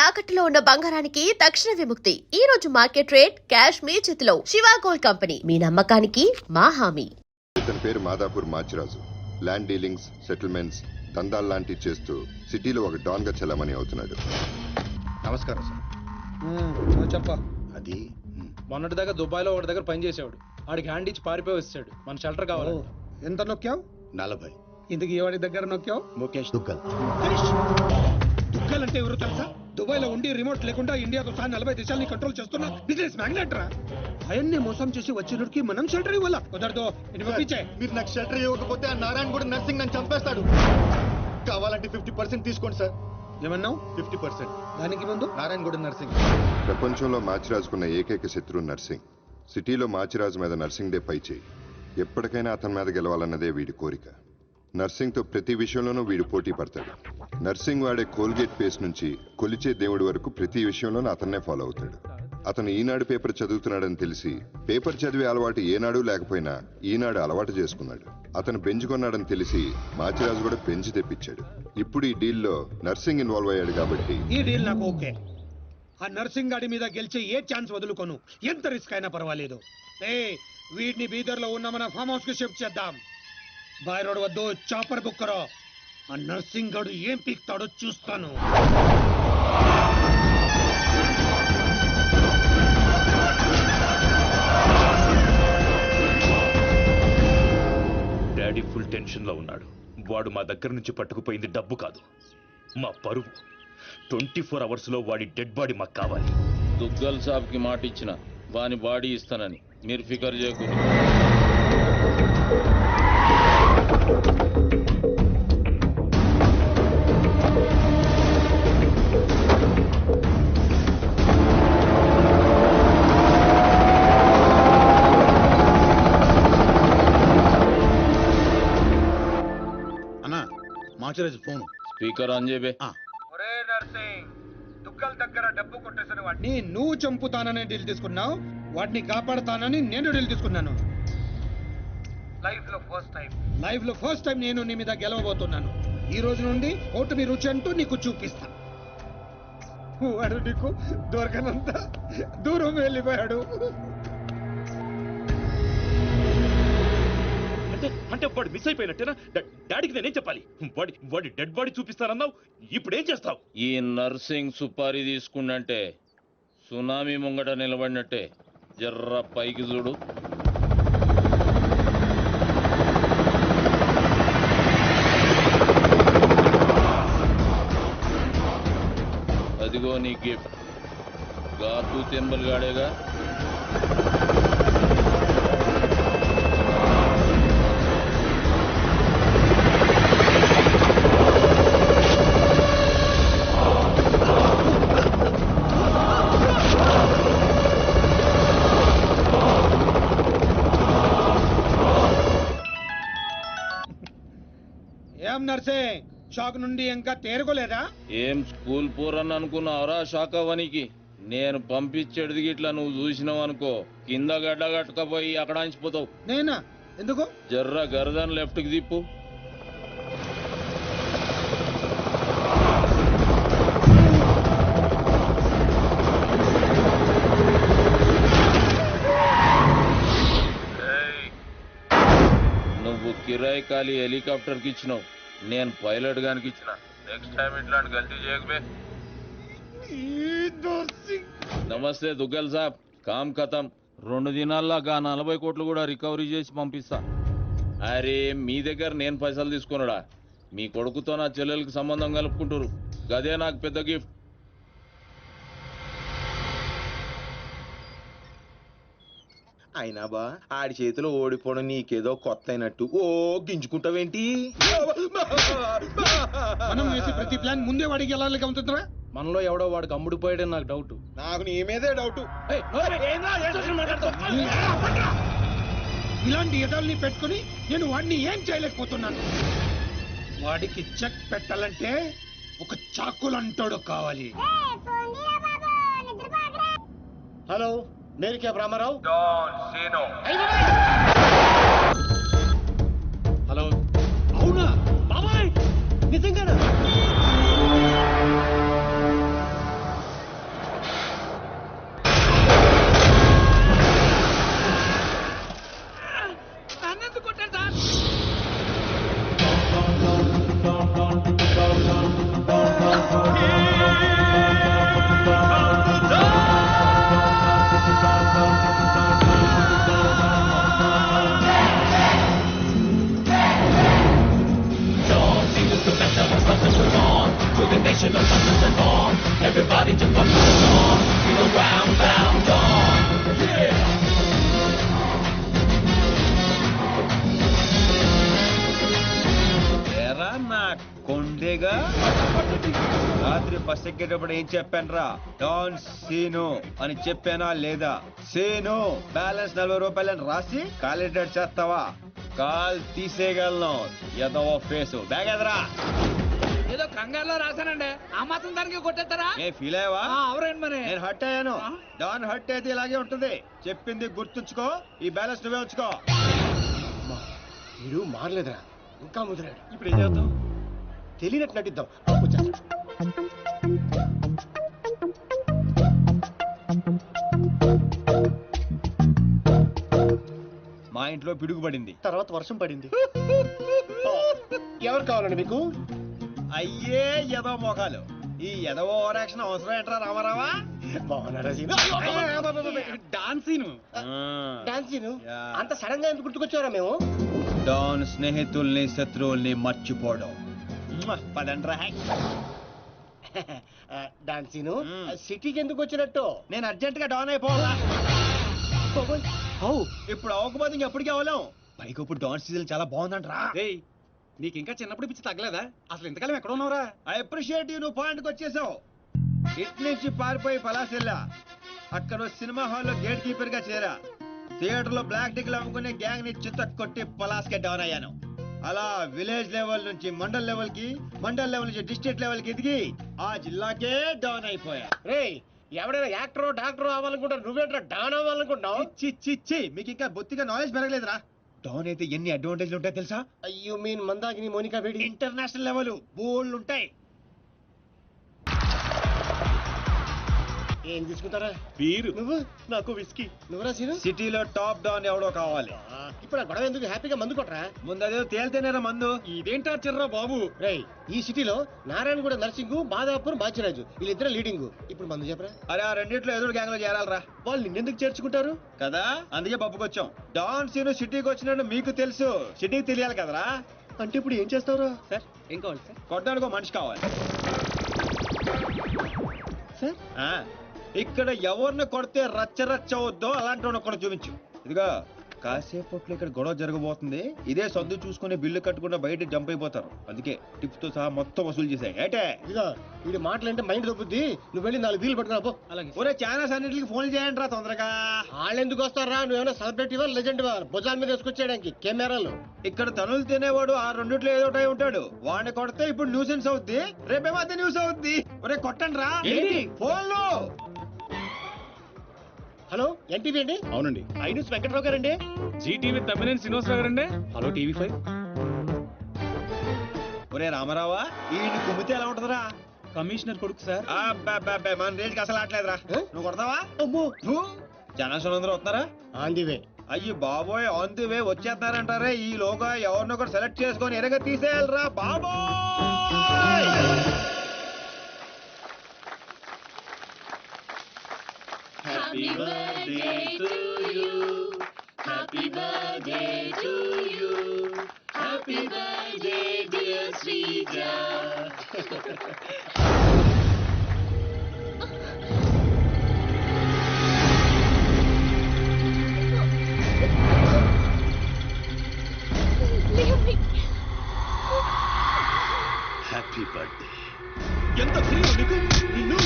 తాకట్టులో ఉన్న బంగారానికి తక్షణ విముక్తి. ఈ రోజు మార్కెట్ రేట్ క్యాష్ మీ చేతిలో. శివ గోల్డ్ కంపెనీ, మీ నమ్మకానికి మా హామీ. ఇతని పేరు Madhapur Machiraju. Land dealings, settlements, దందాలు లాంటివి చేస్తూ సిటీలో ఒక డాన్ గా చలామణి అవుతున్నాడు. నమస్కారం సార్. నువ్వు చెప్ప. అది మొన్నటి దాకా దుబాయ్లో ఒకటి దగ్గర పని చేసేవాడు. ఆడికి హ్యాండ్ ఇచ్చి పారిపోయి వచ్చాడు. మన షెల్టర్ కావాలి. ఎంత నొక్కావు? 40. ఇందుకు ఎవరి దగ్గర నొక్కావు? ముఖేష్ దుగ్గల్. దుగ్గల్ అంటే ఎవరు తెలుసా? దుబాయ్ లో ఉండి రిమోట్ లేకుండా ఇండియాతో సహా 40 దేశాలని కంట్రోల్ చేస్తున్నా బిజినెస్ మ్యాగ్నెట్ రా. ఆయన్ని మోసం చేసి వచ్చినడికి మనం షెల్టర్ ఇవ్వాల. కుదరదు. మీరు నాకు షెల్టర్ ఇవ్వకపోతే ఆ నారాయణ కూడా నర్సింగ్ నన్ను చంపేస్తాడు. కావాలంటే 50% తీసుకోండి సార్. ఏమన్నావు? 50%. దానికి ముందు నారాయణ కూడా నర్సింగ్. ప్రపంచంలో మాచిరాజుకున్న ఏకైక శత్రువు నర్సింగ్. సిటీలో మాచిరాజు మీద నర్సింగ్ డే పై చేయి. ఎప్పటికైనా అతని మీద గెలవాలన్నదే వీడి కోరిక. నర్సింగ్ తో ప్రతి విషయంలోనూ వీడు పోటీ పడతాడు. నర్సింగ్ వాడే కోల్గేట్ పేస్ట్ నుంచి కొలిచే దేవుడి వరకు ప్రతి విషయంలోనూ అతన్నే ఫాలో అవుతాడు. అతను ఈనాడు పేపర్ చదువుతున్నాడని తెలిసి పేపర్ చదివే అలవాటు ఏనాడు లేకపోయినా ఈనాడు అలవాటు చేసుకున్నాడు. అతను బెంచ్ కొన్నాడని తెలిసి మాచిరాజు కూడా బెంచ్ తెప్పించాడు. ఇప్పుడు ఈ డీల్లో నర్సింగ్ ఇన్వాల్వ్ అయ్యాడు కాబట్టి ఈ డీల్ నాకు ఓకే. ఆ నర్సింగ్ గాడి మీద గెలిచే ఏ ఛాన్స్ వదులుకోను. ఎంత రిస్క్ అయినా పర్వాలేదు. వీడిని బీదర్ లో ఉన్న మన ఫామ్ హౌస్ కి షిఫ్ట్ చేద్దాం. బాయ్ రోడ్ వద్దు, చాపర్ బుక్ కరో. ఆ నర్సింగ్ గాడు ఏం పీక్తాడో చూస్తాను. డాడీ ఫుల్ టెన్షన్ లో ఉన్నాడు. వాడు మా దగ్గర నుంచి పట్టుకుపోయింది డబ్బు కాదు, మా పరువు. 24 hours లో వాడి డెడ్ బాడీ మాకు కావాలి. దుగ్గల్ సాబ్ కి మాట ఇచ్చిన వాని బాడీ ఇస్తానని మీరు ఫికర్ చేయకూడదు. అన్నా మాచిరాజు ఫోన్. స్పీకర్ ఆన్ చేయబే. ఒరే నర్సింగ్, దుగ్గల్ దగ్గర డబ్బు కొట్టేసిన వాడిని నువ్వు చంపుతానని డీల్ తీసుకున్నావు. వాడిని కాపాడుతానని నేను డీల్ తీసుకున్నాను. లైఫ్ లో ఫస్ట్ టైం నేను నీ మీద గెలవబోతున్నాను. ఈ రోజు నుండి ఓటుని రుచి అంటూ నీకు చూపిస్తా. వాడు నీకు దొరకనంత దూరం వెళ్ళిపోయాడు. అంటే వాడు మిస్ అయిపోయినట్టేనా? డాడీకి నేనేం చెప్పాలి? వాడి డెడ్ బాడీ చూపిస్తానన్నావు, ఇప్పుడేం చేస్తావు? ఈ నర్సింగ్ సుపారీ తీసుకుండంటే సునామీ ముంగట నిలబడినట్టే. జర్ర పైకి చూడు. అదిగో నీ గిఫ్ట్. గాతు తెంబల్ గాడేగా. ఏం నర్సింగ్, షాక్ నుండి ఇంకా తేరుకోలేదా? ఏం స్కూల్ పోరని అనుకున్నావురా శాఖవనికి? నేను పంపించేది గిట్లా నువ్వు చూసినావు అనుకో, కింద గడ్డ కట్టుకపోయి అక్కడ అంచిపోతావు. నేనా? ఎందుకు? జర్ర గరదన్ లెఫ్ట్ కి తిప్పు. నువ్వు కిరాయి ఖాళీ హెలికాప్టర్ కి ఇచ్చినావు, నేను పైలట్ గానికి ఇచ్చిన. నెక్స్ట్ టైం ఇట్లాంటి గల్తీ చేయకబే. నమస్తే దుగ్గల్ సాబ్, కామ్ ఖతం. 2 దినాల్లో 40 కోట్లు కూడా రికవరీ చేసి పంపిస్తా. అరే మీ దగ్గర నేను పైసలు తీసుకున్నాడా? మీ కొడుకుతో నా చెల్లెలకి సంబంధం కలుపుకుంటారు, గదే నాకు పెద్ద గిఫ్ట్. అయినా బా ఆడి చేతిలో ఓడిపోవడం నీకేదో కొత్త అయినట్టు ఓ గింజుకుంటావేంటి? మనం వేసే ప్రతి ప్లాన్ ముందే వాడికి ఎలా ఉంటుందిరా? మనలో ఎవడో వాడికి అమ్ముడిపోయాడని నాకు డౌట్. నాకు నీ మీదే డౌట్. ఇలాంటి ఎదల్ని పెట్టుకుని నేను వాడిని ఏం చేయలేకపోతున్నాను. వాడికి చెక్ పెట్టాలంటే ఒక చాకులంటోడు కావాలి. హలో, నేను క్యాబ్ రామారావు. హలో, అవునా బాబాయ్, నిజంగానా? ఎరా నా కొండేగా రాత్రి బస్ ఎక్కేటప్పుడు ఏం చెప్పాను రా డాన్ సీను అని చెప్పానా లేదా సీను బ్యాలెన్స్ 40 రూపాయలని రాసి కాలిడేట్ చేస్తావా కాల్ తీసేయగలను ఎదవ ఫేసు బ్యాగ్ ఎదరా ఏదో కంగారులో రాశానండి ఆ మాత్రం దానికి కొట్టేస్తారా ఏ ఫీల్ అయ్యావా అవరేంటి మరి నేను హర్ట్ అయ్యాను డాన్ హర్ట్ అయితే ఇలాగే ఉంటుంది చెప్పింది గుర్తుంచుకో ఈ బ్యాలెన్స్ నువ్వే ఉంచుకో వీడు మారలేదురా ఇంకా ముదిరాడు ఇప్పుడు ఏం చేద్దాం తెలియనట్టు నటిద్దాం వచ్చేస్తాడు. మా ఇంట్లో పిడుగుపడింది తర్వాత వర్షం పడింది ఎవరు కావాలండి మీకు? అయ్యే ఎదవ మొఖాలు ఈ ఎదవ ఓవర్ యాక్షన్ అవసరం ఏంట్రా రామారావా బాగున్నారా సీను? డాన్సీను డాన్సీను యా. అంత సడన్ గా ఎందుకు గుర్తుకొచ్చారా మేము? డాన్ స్నేహితుల్ని శత్రువుల్ని మర్చిపోవడం పదండ్రా డాన్సీను మ్మ్. సిటీకి ఎందుకు వచ్చినట్టు? నేను అర్జెంట్ గా డాన్ అయిపోవాలా ఇప్పుడు అవ్వకపోతే ఇంకెప్పటికీ అవ్వలేం పైకి ఇప్పుడు డాన్ సీజన్ చాలా బాగుందంట్రా నీకు ఇంకా చిన్నప్పుడు పిచ్చి తగ్గలేదా అసలు ఇంతకాలం ఎక్కడ ఉన్నావురా ఐ అప్రిషియేట్ నువ్వు పాయింట్కి వచ్చేసావు ఇట్ నుంచి పారిపోయి పలాసెల్లా అక్కడ సినిమా హాల్లో గేట్ కీపర్ గా చేరా థియేటర్ లో బ్లాక్ టికెట్లు అమ్ముకునే గ్యాంగ్ ని చిత్త కొట్టి పలాస్కే డౌన్ అయ్యాను అలా విలేజ్ లెవెల్ నుంచి మండల్ లెవెల్ కి మండల్ లెవెల్ నుంచి డిస్ట్రిక్ట్ లెవెల్ కి ఎదిగి ఆ జిల్లాకే డౌన్ అయిపోయా రేయ్ ఎవడైనా యాక్టర్ డాక్టర్ అవ్వాలనుకుంటా నువ్వేంట్రా డాన్ అవ్వాలనుకుంటున్నావు? చి మీకు ఇంకా బొత్తిగా నాలెడ్జ్ పెరగలేదురా డౌన్ అయితే ఎన్ని అడ్వాంటేజ్లు ఉంటాయి తెలుసా you mean Mandakini Monica Bedi? International level bold ఉంటాయి ఏం తీసుకుంటారా? వీరు నువ్వు నాకు విస్కీ. నువ్వురా సీను? సిటీలో టాప్ డౌన్ ఎవడో కావాలి ఇప్పుడు ఆ గొడవ ఎందుకు? హ్యాపీగా మందు కొట్టరా. ముందు అదే తేలితేనేరా మందు ఇదేంటా చిర్రా బాబు రేయ్ ఈ సిటీలో నారాయణగూడ నర్సింగ్ బాదాపూర్ బాచిరాజు వీళ్ళిద్దరు లీడింగ్. ఇప్పుడు మందు చెప్పరా. అరే ఆ రెండిట్లో ఎదురు గ్యాంగ్ లో చేరాలరా వాళ్ళు నిన్నెందుకు చేర్చుకుంటారు? కదా అందుకే పప్పుకొచ్చాం డాన్ సీను సిటీకి వచ్చినట్టు మీకు తెలుసు సిటీకి తెలియాలి కదరా అంటే ఇప్పుడు ఏం చేస్తావురా? సార్ ఏం కావాలి సార్ కొట్టడానికి ఒక మనిషి కావాలి సార్ ఆ, ఇక్కడ ఎవరిని కొడితే రచ్చ రచ్చ అవుద్దో అలాంటి వాడిని ఒకటి చూపించు ఇదిగా కాసేపట్లో ఇక్కడ గొడవ జరగబోతుంది ఇదే సొంత చూసుకుని బిల్లు కట్టకుండా బయట జంప్ అయిపోతారు అందుకే టిప్స్ తో సహా మొత్తం వసూలు చేశాయి ఏటే ఇదిగో వీడి మాటలంటే మైండ్ దొబ్బుద్ది. నువ్వు వెళ్ళి 4 వీలు పట్టుకురా పో. అలాగే ఒరే ఛానల్స్ అన్నింటికి ఫోన్ చేయండి రా తొందరగా వాళ్ళు ఎందుకు వస్తారా? నువ్వేమైనా సెలబ్రిటీవా లెజెండ్ భుజాల మీద వేసుకొచ్చేయడానికి కెమెరాలు. ఇక్కడ తనులు తినేవాడు ఆ రెండిట్లో ఏదో ఒకటి ఉంటాడు వాడిని కొడితే ఇప్పుడు న్యూసెన్స్ అవుద్ది రేపేమో అదే న్యూస్ అవుద్ది ఒరే కొట్టండి రా ఏంటి? ఫోన్లు హలో ఎన్టీవీ అండి? అవునండి ఐ న్యూస్ వెంకట్రావు గారండి? జీటీవీ తమ్మినేని శ్రీనివాసరావు గారండి హలో టీవీ5 ఒరే రామారావా ఈ కుమ్మితే ఎలా ఉంటదిరా కమిషనర్ కొడుకు సార్ అబ్బబ్బబ్బే, మన రేంజ్కి అసలు ఆటలేదురా నువ్వు కొడతావా అమ్మో ఛానల్స్ అందరూ వస్తున్నారా ఆన్ ది వే. అయ్యి బాబోయ్ ఆన్ ది వే వచ్చేస్తారంటారే ఈ లోగా ఎవరినో ఒకటి సెలెక్ట్ చేసుకొని ఎరగ తీసేయాలరా బాబోయ్ Happy birthday to you. Happy birthday to you. Happy birthday, dear Srija. Happy birthday ఎంత ధైర్యం నీకు? నిన్ను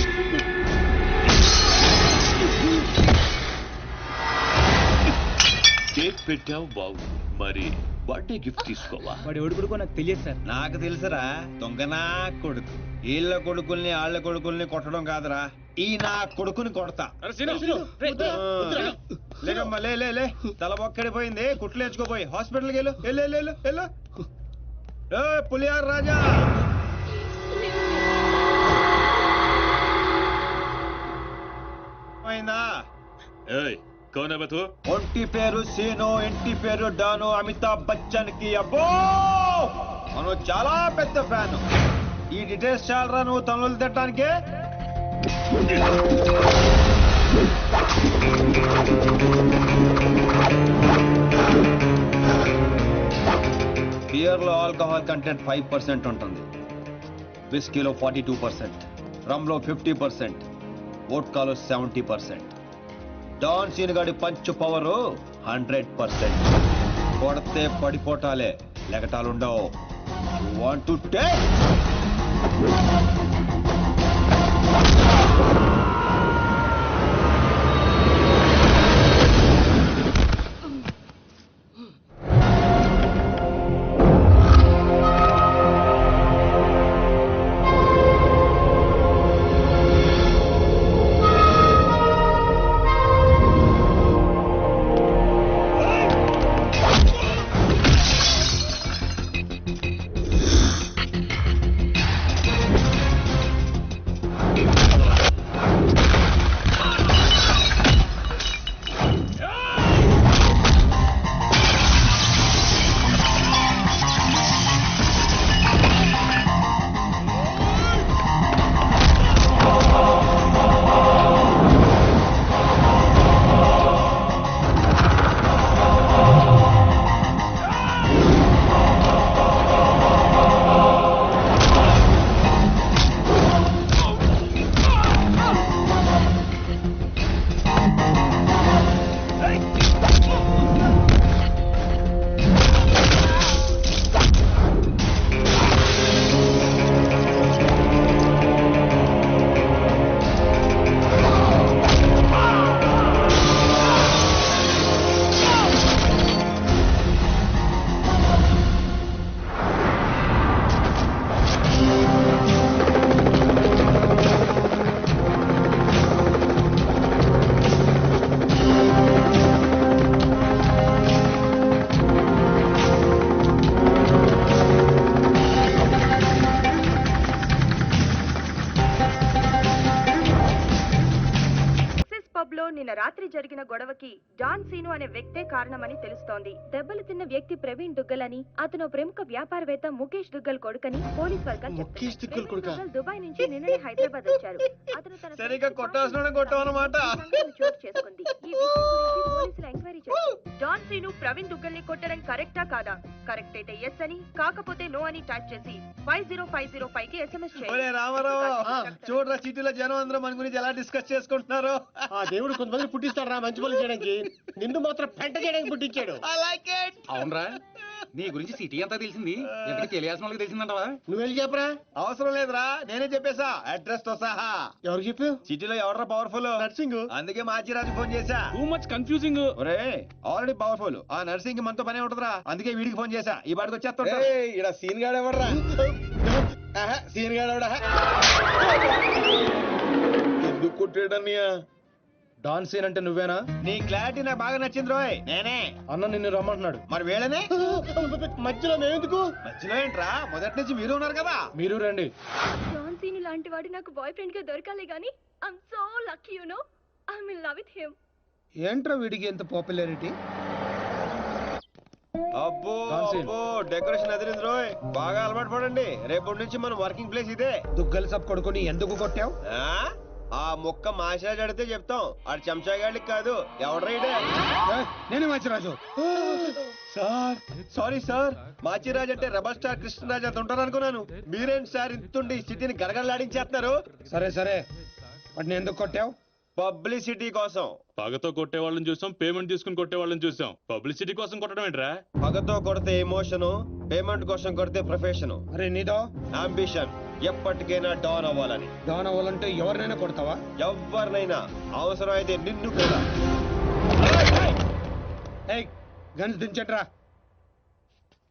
కేక్ పెట్టావు బాగు మరి బర్త్డే గిఫ్ట్ తీసుకోవా వాడు ఎవడు కొడుకో నాకు తెలియదు సార్ నాకు తెలుసురా దొంగనా కొడుకు వీళ్ళ కొడుకుల్ని వాళ్ళ కొడుకుల్ని కొట్టడం కాదురా ఈ నా కొడుకుని కొడతా లేకమ్మా లే లే లే తల బొక్కడిపోయింది కుట్లు వేసుకోపోయి హాస్పిటల్కి వెళ్ళు వెళ్ళు వెళ్ళు వెళ్ళు ఏ పులియార్ రాజా పోయిందా ఏయ్ కౌన్ బతు ఒంటి పేరు సీను ఇంటి పేరు డాను అమితాబ్ బచ్చన్ కి అబ్బో మనం చాలా పెద్ద ఫ్యాన్ ఈ డీటెయిల్స్ చాలరా నువ్వు తనులు తిట్టడానికి బియర్ లో ఆల్కహాల్ కంటెంట్ 5% ఉంటుంది విస్కీలో 42% రమ్లో 50%, వోడ్కాలో 70%. డాన్ సీన్ గాడి పంచ్ పవర్ 100%. కొడితే పడిపోటాలే, లెగటాలుండవు. Want to take? నిన్న రాత్రి జరిగిన గొడవకి డాన్ సీను అనే వ్యక్తే కారణమని తెలుస్తోంది. దెబ్బలు తిన్న వ్యక్తి ప్రవీణ్ దుగ్గల్ అని, అతను ప్రముఖ వ్యాపారవేత్త ముఖేష్ దుగ్గల్ కొడుకని పోలీస్ వర్గాలు చెప్తున్నారు. దుబాయ్ నుంచి నిన్ననే హైదరాబాద్ వచ్చారు. అతను తన సరిగ్గా కొట్టాల్సిన కొట్టావన్నమాట. చోటు చేసుకుంది. ఈ విషయం గురించి పోలీసులు ఎంక్వైరీ చేశారు. డాన్ సీను ప్రవీణ్ దుగ్గల్ ని కొట్టడం కరెక్టా కాదా? కరెక్ట్ అయితే ఎస్ అని, కాకపోతే నో అని టైప్ చేసి 50505 కి SMS చేయండి. రామారావు చూడరా, సిటీలో జనం అందరూ మన గురించి ఎలా డిస్కస్ చేసుకుంటున్నారు. ఆ దేవుడు కొంతమంది పుట్టిస్తాడు రా మంచి పనులు చేయడానికి, నిన్ను మాత్రం పెంట చేయడానికి పుట్టించాడు. అవునరా, నీ గురించి సిటీ అంతా తెలిసింది. ఎందుకు తెలియాల్సిన వాళ్ళకి తెలిసిందంటవా? నువ్వు వెళ్ళి చెప్పరా. అవసరం లేదురా, నేనే చెప్పేశా అడ్రస్ తో సహా. ఎవరు చెప్పావు? సిటీలో ఎవరా పవర్ఫుల్? నర్సింగ్. అందుకే మాచిరాజు ఫోన్ చేశా. Too much confusing. ఒరే ఆల్రెడీ పవర్ఫుల్, ఆ నర్సింగ్ కి మనతో పనే ఉంటదిరా. అందుకే వీడికి ఫోన్ చేశా. ఈ బాడికి వచ్చేస్తా. ఇక్కడ సీన్ గాడు ఎవడరా? సీన్ గాడు ఎవడా? ఎందుకు కొట్టాడన్నయ్యా? డాన్ సీన్ అంటే నువ్వేనా? నీ క్లారిటీ నాకు బాగా నచ్చింది రోయ్. నేనే. అన్న నిన్ను రమ్మంటున్నాడు. మరి వేళనే మధ్యలో మేమెందుకు? మధ్యలో ఏంట్రా, మొదటి నుంచి మీరు ఉన్నారు కదా. మీరు రండి. డాన్ సీను లాంటి వాడు నాకు బాయ్ ఫ్రెండ్ గా దొరకాలి గానీ I'm so lucky, you know. I'm in love with him. ఏంట్రా వీడికి ఎంత పాపులారిటీ? అబ్బో Dancing. అబ్బో, డెకరేషన్ అదిరింది రోయ్. బాగా అలవాటు పడండి. రేపటి నుంచి మన వర్కింగ్ ప్లేస్ ఇదే. దుగ్గల సబ్ కొడుకుని ఎందుకు కొట్టావు? ఆ మొక్క మాసిరాజు అడితే చెప్తాం, ఆడు చెంచాగాడికి కాదు. ఎవడ్రైడే? నేను Machiraju. Sir sorry sir, Machiraju అంటే రెబల్ స్టార్ కృష్ణరాజు అంత ఉంటారు అనుకున్నాను. మీరేంటి సార్ ఇంతుండి సిటీని గడగడలాడించేస్తున్నారు? సరే సరే, వాటిని ఎందుకు కొట్టావు? పబ్లిసిటీ కోసం. పగతో కొట్టే వాళ్ళని చూసాం, పేమెంట్ తీసుకుని కొట్టే వాళ్ళని చూసాం. పబ్లిసిటీ కోసం కొట్టడం ఏంట్రా? పగతో కొడితే ఎమోషను, పేమెంట్ కోసం కొడితే ప్రొఫెషను. అరే నీదో అంబిషన్ ఎప్పటికైనా డాన్ అవ్వాలని. డాన్ అవ్వాలంటే ఎవరినైనా కొడతావా? ఎవరినైనా, అవసరం అయితే నిన్ను కూడా. ఏయ్ గన్స్ దించట్రా.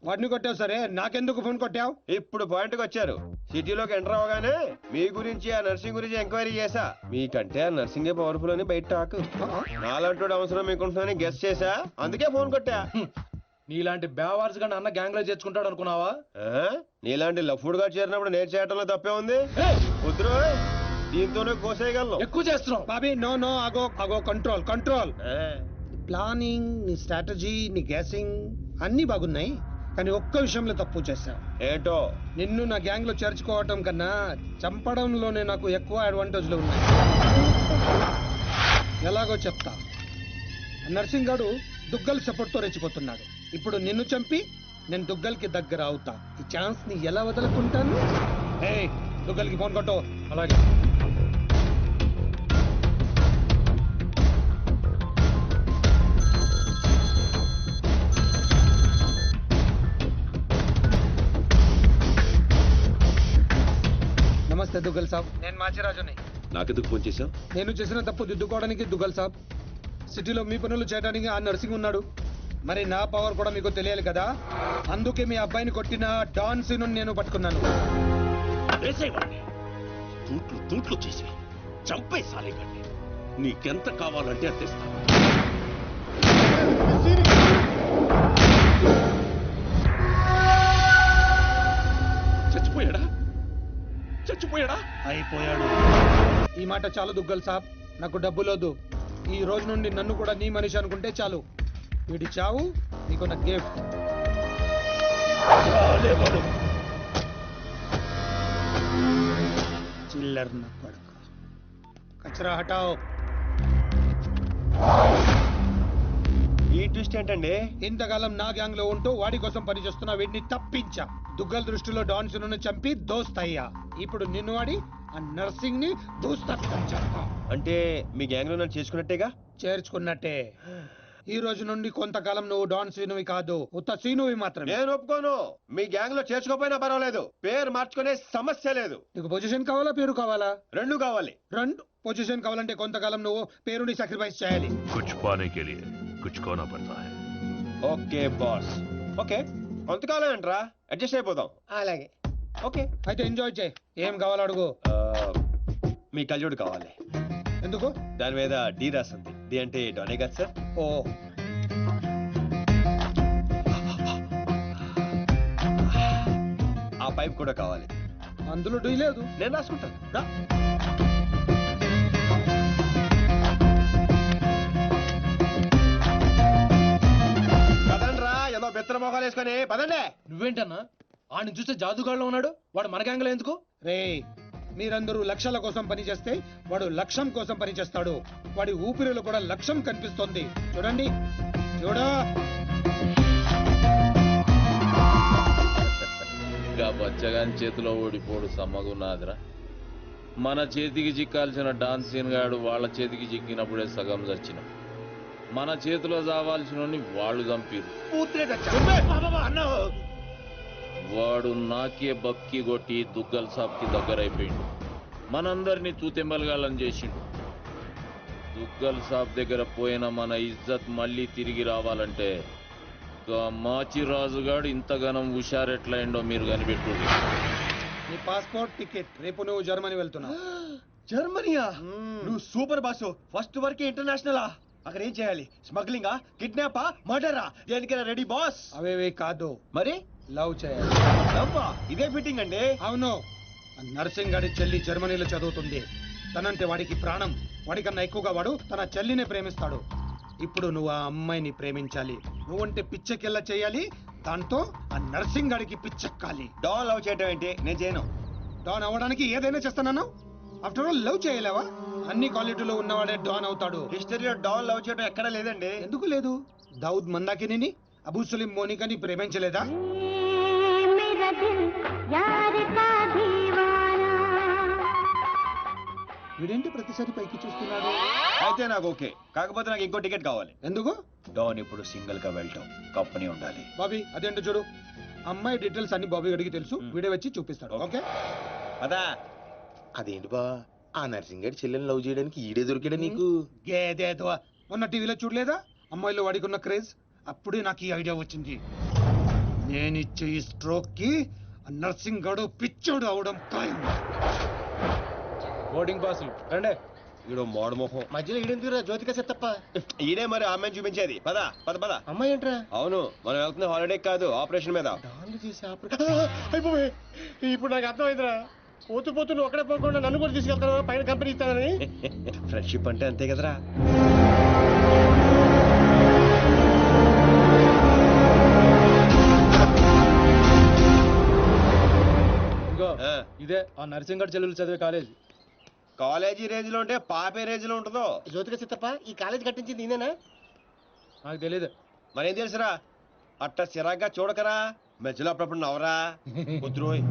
వాడిని కొట్టావు సరే, నాకెందుకు ఫోన్ కొట్టావు? ఇప్పుడు పాయింట్కి వచ్చారు. సిటీలోకి ఎంటర్ అవగానే మీ గురించి, ఆ నర్సింగ్ గురించి ఎంక్వైరీ చేశా. మీకంటే ఆ నర్సింగే పవర్ఫుల్ అని బయట టాక్. నాలంటోడు అవసరం మీకుంటుందని గెస్ చేశా, అందుకే ఫోన్ కొట్టా. నీలాంటి బేవార్స్ గా అన్న గ్యాంగ్ లో చేర్చుకుంటాడు అనుకున్నావా? నీలాంటి లఫ్డ్ గా చేరినప్పుడు నేను చేయటంలో తప్పే ఉంది. వద్దురో, దీంతోనే కోసేయగలను. ఎక్కువ చేస్తున్నావు బాబీ. నో నో, ఆగో ఆగో, కంట్రోల్ కంట్రోల్. ప్లానింగ్, నీ స్ట్రాటజీ, నీ గ్యాసింగ్ అన్ని బాగున్నాయి, కానీ ఒక్క విషయంలో తప్పు చేశావు. ఏంటో? నిన్ను నా గ్యాంగ్ లో చేర్చుకోవటం కన్నా చంపడంలోనే నాకు ఎక్కువ అడ్వాంటేజ్లు ఉన్నాయి. ఎలాగో చెప్తా. నర్సింగ్ గాడు దుగ్గల్ సపోర్ట్ తో రెచ్చిపోతున్నాడు. ఇప్పుడు నిన్ను చంపి నేను దుగ్గల్ కి దగ్గర అవుతా. ఈ ఛాన్స్ ని ఎలా వదులుకుంటాను? ఏయ్ దుగ్గల్కి ఫోన్ కొట్టు. అలాగే. నమస్తే దుగ్గల్ సాబ్, నేను మాచిరాజుని. నాకెందుకు ఫోన్ చేశావు? నేను చేసిన తప్పు దిద్దుకోవడానికి దుగ్గల్ సాబ్, సిటీలో మీ పనులు చేయడానికి ఆ నర్సింగ్ ఉన్నాడు. మరి నా పవర్ కూడా మీకు తెలియాలి కదా, అందుకే మీ అబ్బాయిని కొట్టిన డాన్ సీను నేను పట్టుకున్నాను. వేసేవాడిని తూట్లు తూట్లు చేసి చంపే సాలిగండి. నీకెంత కావాలంటే అంత ఇస్తాను. చచ్చిపోయాడా? చచ్చిపోయాడా? అయిపోయాడు. ఈ మాట చాలు దుగ్గల్ సాబ్, నాకు డబ్బులోదు. ఈ రోజు నుండి నన్ను కూడా నీ మనిషి అనుకుంటే చాలు. వీడి చావు నీకు నా గిఫ్ట్. చిల్లర్ నా కొడుకు. కచరా హటావ్. ఈ ట్విస్ట్ ఏంటండి? ఇంతకాలం నా గ్యాంగ్ లో ఉంటూ వాడి కోసం పనిచేస్తున్న వీడిని తప్పించా. దుగ్గల్ దృష్టిలో డాన్ సిను చంపి దోస్తయ్యా. ఇప్పుడు నిన్ను వాడి ఆ నర్సింగ్ ని దూస్తా. అంటే మీ గ్యాంగ్ లో నన్ను చేసుకున్నట్టేగా? చేర్చుకున్నట్టే. ఈ రోజు నుండి కొంతకాలం నువ్వు డాన్ సీనువి కాదు, ఉత్త సీనువి మాత్రమే. నేను ఒప్పుకోను. మీ గ్యాంగ్ లో చేర్చుకోపోయినా పర్వాలేదు, పేరు మార్చుకునే సమస్య లేదు. నీకు పొజిషన్ కావాలా, పేరు కావాలా? రెండు కావాలి. రెండు. పొజిషన్ కావాలంటే కొంతకాలం నువ్వు పేరుని సాక్రిఫైస్ చేయాలి. कुछ पाने के लिए कुछ खोना पड़ता है. Okay boss. ఓకే, కొంతకాలం ఏంట్రా, అడ్జస్ట్ అయిపోదాం. అలాగే. ఓకే. అయితే ఎంజాయ్ చేయి. ఏం కావాలో అడుగు. మీ కళ్ళజోడు కావాలి. ఎందుకు? దాని మీద డి రాసింది. డి అంటే డోనే కదా సార్? ఓ, ఆ పైప్ కూడా కావాలి. అందులో డీ లేదు. నేను రాసుకుంటాను. రా. పదండ్రా, ఏదో బెత్తర మొఖాలు వేసుకొని పదండి. నువ్వేంటన్నా ఆడిని చూస్తే జాదుగాళ్ళలో ఉన్నాడు, వాడు మన గ్యాంగ్లో ఎందుకు? రే, మీరందరూ లక్ష్యాల కోసం పనిచేస్తే వాడు లక్ష్యం కోసం పనిచేస్తాడు. వాడి ఊపిరిలో కూడా లక్ష్యం కనిపిస్తోంది. చూడండి, చూడా. ఇంకా బచ్చగాని చేతిలో ఓడిపోడు సమ్మగున్నాదిరా. మన చేతికి చిక్కాల్సిన డాన్సీన్ గాడు వాళ్ళ చేతికి చిక్కినప్పుడే సగం చచ్చినాం. మన చేతిలో చావాల్సిన వాళ్ళు చంపిరు. వాడు నాకే బక్కి కొట్టి దుగ్గల్ సాబ్కి దగ్గరైపోయిండు. మనందరినీ తూతెంబలగాలని చేసిండు. దుగ్గల్ సాబ్ దగ్గర పోయిన మన ఇజ్జత్ మళ్ళీ తిరిగి రావాలంటే మాచిరాజుగాడు ఇంతగానం హుషారెట్లయిండో మీరు కనిపెట్టుర్రి. నీ పాస్పోర్ట్, టికెట్. రేపు నువ్వు జర్మనీ వెళ్తున్నావు. జర్మనీయా? నువ్వు సూపర్ బాసు. ఫస్ట్ వరకే ఇంటర్నేషనలా? అక్కడ ఏం చేయాలి? స్మగ్లింగా, కిడ్నాపా, మర్డరా? దేనికైనా రెడీ బాస్. అవేవే కాదు, మరి లవ్ చేయాలి. లవ్వా? ఇదే ఫిట్టింగ్ అండి. అవును. నర్సింగ్ గారి చెల్లి జర్మనీలో చదువుతుంది. తనంటే వాడికి ప్రాణం. వాడికన్నా ఎక్కువగా వాడు తన చెల్లిని ప్రేమిస్తాడు. ఇప్పుడు నువ్వు ఆ అమ్మాయిని ప్రేమించాలి. నువ్వంటే పిచ్చెకెళ్ళ చేయాలి. దాంతో ఆ నర్సింగ్ గాడికి పిచ్చెక్కాలి. డాన్ లవ్ చేయటం ఏంటి? నేను చేయను. డాన్ అవ్వడానికి ఏదైనా చేస్తానన్నా? ఆఫ్టర్ ఆల్ లవ్ చేయలేవా? అన్ని క్వాలిటీలో ఉన్నవాడే డాన్ అవుతాడు. హిస్టరీలో డాన్ లవ్ చేయడం ఎక్కడా లేదండి. ఎందుకు లేదు? దౌద్ మందాకిని, అబూ సలీం మోనికాని ప్రేమించలేదా? వీడేంటి ప్రతిసారి పైకి చూస్తున్నాడు? అయితే నాకు ఓకే. కాకపోతే నాకు ఇంకో టికెట్ కావాలి. ఎందుకు? డాన్ ఇప్పుడు సింగిల్ గా వెళ్ళటం, కంపెనీ ఉండాలి. బాబీ, అదేంటో చూడు. అమ్మాయి డీటెయిల్స్ అన్ని బాబీ గడికి తెలుసు. వీడే వచ్చి చూపిస్తాడు. ఓకే అదా? అదేంటి బా, ఆ నర్సింగ్ గారి చెల్లెని లవ్ చేయడానికి ఈడే దొరికాడా నీకు? గేదేదో మొన్న టీవీలో చూడలేదా అమ్మాయిలో వాడికి ఉన్న క్రేజ్? అప్పుడే నాకు ఈ ఐడియా వచ్చింది. నేనిచ్చే ఈ స్ట్రోక్ కి నర్సింగ్ గడు పిచ్చోడు అవడం ఖాయం. బోర్డింగ్ పాసులు రండే. ఈడో మోడ మొహం. మధ్యలో ఈడెందుకురా జ్యోతిక సెత్తప్ప? ఈడే మరి అమ్మాయిని చూపించేది. పద పద పద. అమ్మాయి ఏంట్రా? అవును, మనం వెళ్తున్న హాలిడే కాదు, ఆపరేషన్ మీద. డాన్లు చేసి అయిపోయి. ఇప్పుడు నాకు అర్థమైందిరా. పోతూ పోతూ నువ్వు అక్కడే పోకుండా నన్ను కూడా తీసుకెళ్తాను, పైన కంపెనీ ఇస్తానని. ఫ్రెండ్షిప్ అంటే అంతే కదరా. ఇంకో ఇదే ఆ నర్సింగడ్ చెల్లెలు చదివే కాలేజ్. కాలేజీ రేంజ్ లో ఉంటే పాపే రేంజ్ లో ఉంటుందో. జ్యోతిక సెత్తప్ప, ఈ కాలేజ్ కట్టించింది నేనేనా? నాకు తెలియదు. మరేం తెలుసురా? అట్ట చిరాగ్గా చూడకరా, మధ్యలో అప్పుడప్పుడు నవ్వరా. కుదురోయ్.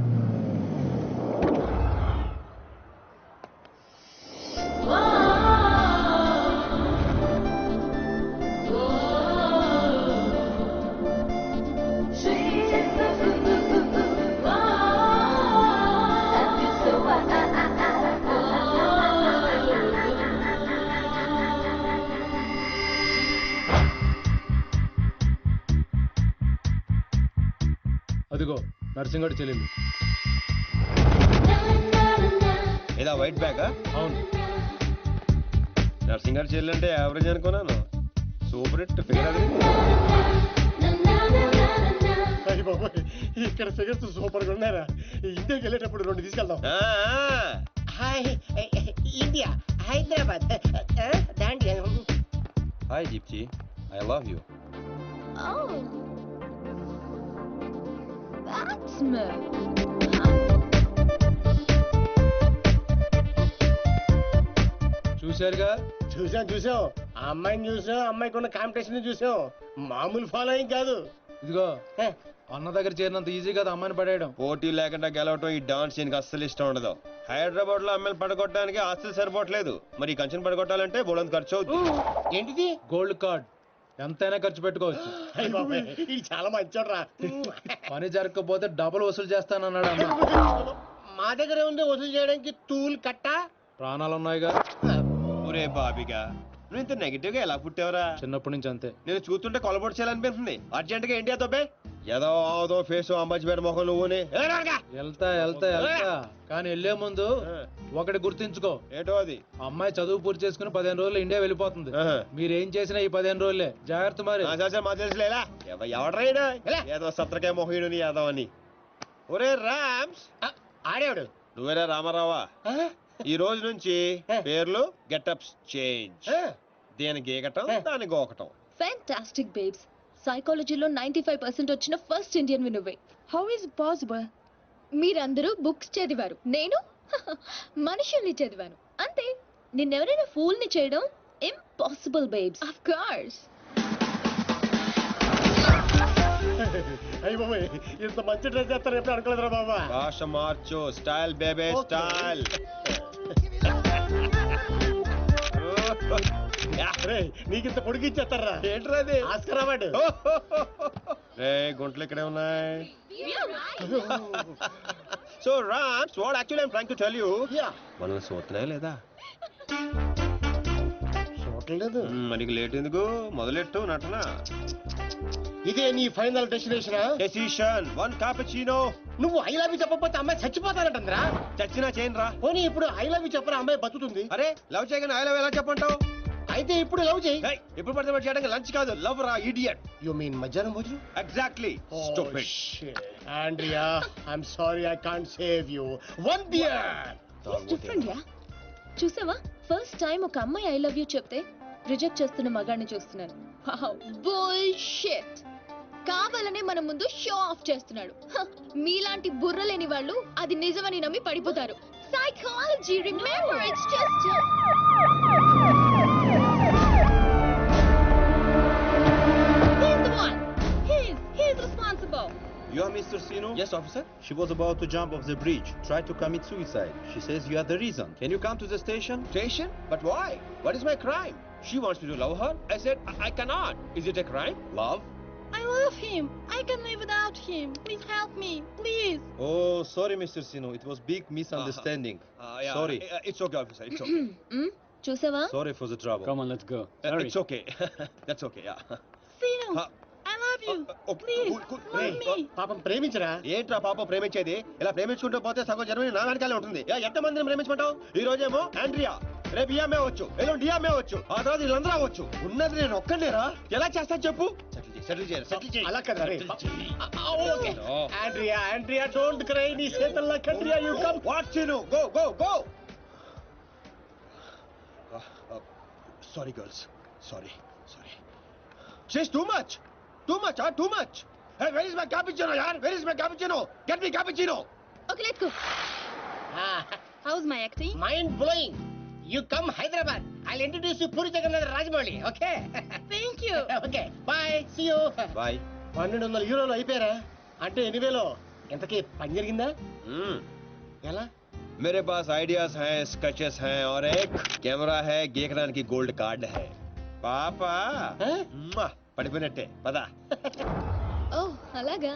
అదిగో నర్సింగడి చెల్లెలు. ఏదా వైట్ బ్యాగ్? అవును. నర్సింగ్ గారు చెల్లంటే యావరేజ్ అనుకున్నాను. సూపర్ హిట్ ఫిగర్ అది. అయ్య బాబోయ్, ఇక్కడ ఫిగర్స్ సూపర్ గా ఉన్నారా? ఇండియాకి వెళ్ళేటప్పుడు 2 తీసుకెళ్దాం. హాయ్ ఇండియా హైదరాబాద్ దాండి. Hi Deepti, I love you. Oh, that's me. చూశారుగా? చూసాం. ఆ అమ్మాయిని చూసాం, అమ్మాయికి ఉన్న కాంపిటీషన్ చూసాం. మామూలు ఫాలోయింగ్ కాదు. ఇదిగో అన్న దగ్గర చేరినంత ఈజీ కదా అమ్మాయిని పడేయడం. పోటీ లేకుండా గెలవటం ఈ డాన్స్ దీనికి అస్సలు ఇష్టం ఉండదు. హైదరాబాద్ లో అమ్మాయిలు పడగొట్టడానికి ఆస్తులు సరిపోవట్లేదు. మరి ఈ కంచెను పడగొట్టాలంటే బోలంత ఖర్చు అవుతుంది. ఏంటిది? గోల్డ్ కార్డ్ ఎంతైనా ఖర్చు పెట్టుకోవచ్చు. అయ్య బాబోయ్, ఇది చాలా మంచోడ్రా. పని జరగకపోతే డబుల్ వసూలు చేస్తానన్నాడు అమ్మ. మా దగ్గర ఉంది వసూలు చేయడానికి తూల్ కట్ట. ప్రాణాలు ఉన్నాయిగా. ఒరే బాబిగా, నువ్వు ఇంత నెగిటివ్ గా ఎలా పుట్టావరా? చిన్నప్పటి నుంచి అంతే. నేను చూస్తుంటే కొలబొట్టు చేయాలనిపిస్తుంది. అర్జెంట్ గా ఏంటి అతోబే? ఏదో ఫేస్ అంబాజీపేట మొహం నువ్వుని. వెళ్తా కానీ వెళ్లే ముందు ఒకటి గుర్తించుకో. ఏటో అది? అమ్మాయి చదువు పూర్తి చేసుకుని 15 రోజులు ఇండియా వెళ్ళిపోతుంది. మీరేం చేసినా ఈ 15 రోజులే జాగ్రత్త. మరి మా తెలుసులేలా ఎవడ్రైనా ఏదో సత్రకాయ మొహీడు నీ యాదవ్ అని. ఒరే రామ్స్, ఆడేవాడు నువ్వేరా రామారావా? ఈ రోజు నుంచి పేర్లు గెటప్స్ చేంజ్. దేని గీకటం, దాని గోకటం. Fantastic babes. సైకాలజీలో 95% వచ్చిన ఫస్ట్ ఇండియన్ నువ్వే. How is possible? మీరందరూ బుక్స్ చదివారు, నేను మనుషుల్ని చదివాను అంతే. నిన్నెవరైనా ఫూల్ ని చేయడం ఇంపాసిబుల్ బేబ్స్. Of course. అయ్య బాబోయ్, ఇంత మంచి డ్రెస్ చేస్తారు ఎప్పుడు అనుకోలేదురా బాబా. భాష మార్చు, స్టైల్ బేబే స్టైల్. నీకింత పొడిగిచ్చేస్తారా? ఏంట్రా అది? Oscar award. రే గుంటలు ఇక్కడే ఉన్నాయి. So Rams, what actually I'm trying to tell you, మనల్ని చూస్తున్నాయా లేదా? చూడలేదు. మనకి లేట్ ఎందుకు? మొదలెట్టు నటన. ఇదే నీ ఫైనల్ డెస్టినేషన్? Decision 1 cappuccino. నువ్వు ఐ లవ్ యూ చెప్పకపోతే అమ్మాయి చచ్చిపోతానంటరా? చచ్చినా చేయను రా. పోనీ ఇప్పుడు ఐ లవ్ యూ చెప్పరా, అమ్మాయి బతుకుతుంది. అరే లవ్ చేయగానే ఐ లవ్ ఎలా చెప్పంటావు? అయితే ఇప్పుడు లవ్ చేయి. ఇప్పుడు పడితే పడి చేయడానికి లంచ్ కాదు, లవ్ రా ఇడియట్. యు మీన్ మధ్యాహ్నం భోజనం? Exactly. Stupid. Andrea, I'm sorry, I can't save you. One beer. Different యా. చూసావా, ఫస్ట్ టైం ఒక అమ్మాయి ఐ లవ్ యూ చెప్తే రిజెక్ట్ చేస్తున్న మగాడిని చూస్తున్నాను. బుల్షిట్. కావాలనే మన ముందు షో ఆఫ్ చేస్తున్నాడు. మీలాంటి బుర్ర లేని వాళ్ళు అది నిజమని నమ్మి పడిపోతారు. Psychology, remember, it's just he's responsible. You are Mr. Sino? Yes, officer. She was about to jump off the bridge, tried to commit suicide. She says you are the reason. Can you come to the station? Station? But why? What is my crime? She wants me to love her. I said I cannot. Is it a crime? Love? I love him. I can live without him. Please help me, please. Oh, sorry, Mr. Sino. It was big misunderstanding. Yeah. Sorry. It's okay, officer. It's okay. చూసావా? Sorry for the trouble. Come on, let's go. It's okay. That's okay. Yeah. Sino, I love you. Please, help me. పాపం ప్రేమించరా? ఏంట్రా పాప ప్రేమించేది? ఇలా ప్రేమించుకుంటూ పోతే సగం Germany నా వెనకాలే ఉంటుంది. ఎంత మందిని ప్రేమించుకుంటావు? ఈ రోజేమో ఆండ్రియా, రేపు ఈఎంఏ అవచ్చు, ఎల్లుండి డిఎంఏ అవచ్చు, ఆ తర్వాత వీళ్ళందరూ అవచ్చు. ఉన్నది నేను ఒక్కనేరా? ఎలా చేస్తా చెప్పు? సెటిల్ చేయాలి. అలా కదా రే. Okay Andrea, don't cry. నీ చేతల్లో కండ్రియా, you come. What scene? Go. Sorry girls. Sorry. She's too much. Too much. Hey, where is my cappuccino, yaar? Where is my cappuccino? Get me cappuccino. Okay, let's go. How's my acting? Mind blowing. You come Hyderabad. I'll introduce you Puri Jagannadh Rajamouli. Okay? Thank you. Okay, bye. See you. Bye. 1200 యూరోలు అయిపోయారా? అంటే 8,000. ఎంతకీ పని జరిగిందా? ఎలా? मेरे पास ideas हैं, sketches हैं और एक कैमरा है, गेकरान की गोल्ड कार्ड है. पापा పడిపోయినట్టే పదా. ఓ అలాగా.